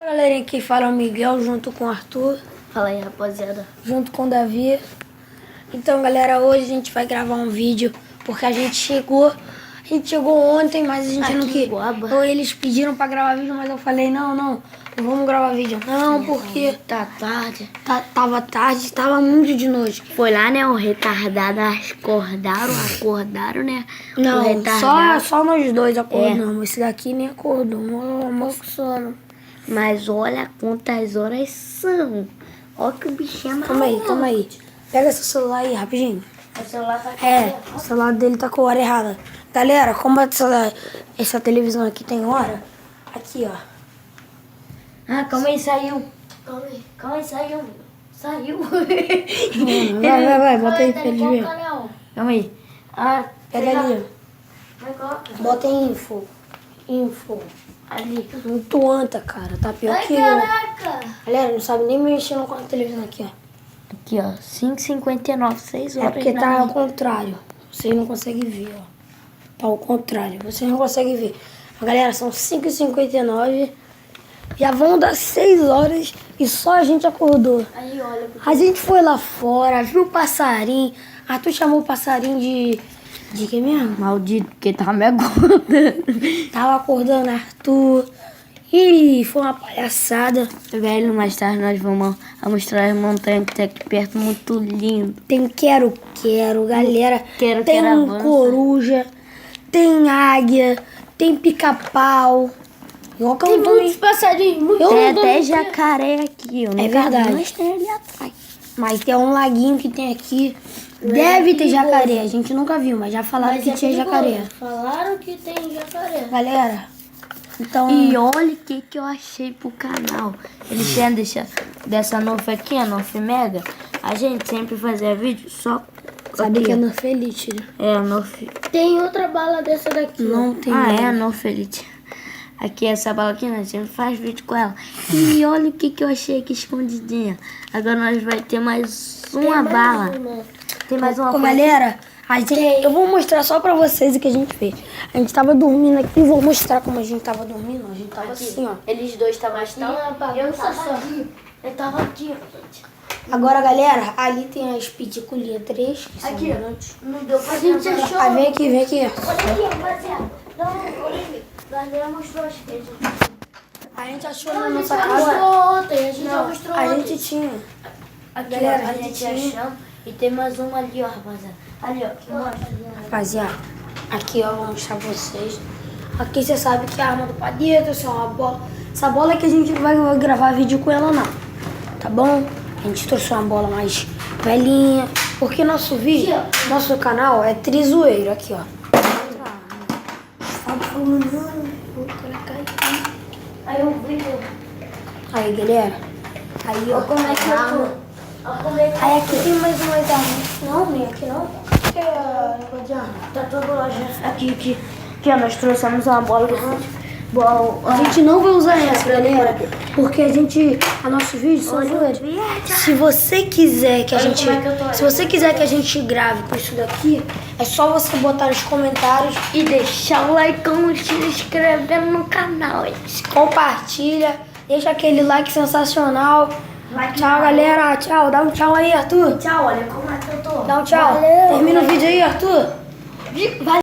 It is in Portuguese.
Galerinha, aqui fala o Miguel junto com o Arthur. Fala aí, rapaziada. Junto com o Davi. Então, galera, hoje a gente vai gravar um vídeo porque a gente chegou ontem, mas a gente não quis. Então, eles pediram pra gravar vídeo, mas eu falei, não vamos gravar vídeo. Não, porque Tá tarde. tava tarde, tava muito de noite. Foi lá, né? O retardado acordaram, né? Não, o retardado. só nós dois acordamos. Esse daqui nem acordou, moço sono. Mas olha quantas horas são. Olha que o bichinho é Calma aí. Pega seu celular aí, rapidinho. O celular tá aqui. O celular dele tá com a hora errada. Galera, como essa televisão aqui tem hora, aqui, ó. Ah, calma aí, saiu. Calma aí, saiu. Saiu. Vai, bota aí pra ele ver. Calma aí. Ah, Pega ali, vai, coloca. bota em info. Ali. Muito anta, cara, tá pior que eu. Caraca. Galera, não sabe nem mexer com a televisão aqui, ó. Aqui, ó. 5h59, 6 horas. É porque tá ao contrário. Vocês não conseguem ver, ó. Tá ao contrário. Vocês não conseguem ver. Mas, galera, são 5h59. Já vão dar 6 horas e só a gente acordou. Aí, olha. A gente foi lá fora, viu o passarinho. Arthur chamou o passarinho de que mesmo? Maldito, porque tava me acordando. Tava acordando Arthur. E foi uma palhaçada. Velho, mais tarde nós vamos mostrar as montanhas que tem aqui perto, muito lindo. Tem quero-quero, galera. Quero tem avança. coruja, tem águia, tem pica-pau. Tem muitos passarinhos. Tem até jacaré aqui, ó. É verdade. Mas tem ali atrás. Mas tem um laguinho que tem aqui. Deve ter jacaré. A gente nunca viu, mas já falaram que tinha jacaré. Falaram que tem jacaré. Galera, então... E olha o que eu achei pro canal. Eles têm dessa Nerf aqui, a Nerf Mega. A gente sempre fazia vídeo só... Sabe aqui. que é Nerf Elite, né? É, a Nerf... Tem outra bala dessa daqui. Não tem. é a Nerf Elite. Aqui, essa bala aqui, nós sempre faz vídeo com ela. E olha o que eu achei aqui escondidinha. Agora nós vai ter mais uma bala. Tem mais uma Ô, galera, eu vou mostrar só pra vocês o que a gente fez. A gente tava dormindo aqui, vou mostrar como a gente tava dormindo. A gente tava assim, ó. Eles dois estavam aqui. Eu tava aqui. Eu tava aqui, gente. Agora, galera, ali tem as piticulinhas 3, que são Aqui, grandes. Não deu pra gente achou. Ah, vem aqui. Olha aqui, rapaziada. Não, olha aqui. Nós já mostrou as coisas. A gente achou Não, na a gente nossa já casa. mostrou ontem. A gente já Não, mostrou a ontem. gente tinha. Aqui, Galera, ó, a a gente gente tinha. achou. E tem mais uma ali, ó, rapaziada. Ali, ó, que mostra. Rapaziada, aqui, ó, vou mostrar pra vocês. Aqui você sabe que é a arma do Padito, assim, uma bola. Essa bola é que a gente vai gravar vídeo com ela, não. Tá bom? A gente trouxe uma bola mais velhinha. Porque nosso vídeo, nosso canal é trizoeiro. Aqui, ó. Aí eu vi. Aí, galera. Aí, ó. Como é que eu tô? Olha como é que Aí aqui tem mais umas armas. Não, nem aqui não. Que é negócio de arma. tá tudo lá já. Aqui, ó, nós trouxemos uma bola do A gente não vai usar essa, galera, porque a nosso vídeo são zoeiros. Se você quiser que a gente, se você quiser que a gente grave com isso daqui, é só você botar nos comentários e deixar o like, se inscrevendo no canal. compartilha, deixa aquele like sensacional. Tchau, galera. Tchau. Dá um tchau aí, Arthur. Tchau, olha como é que eu tô. Dá um tchau. Valeu. Termina o vídeo aí, Arthur. Valeu.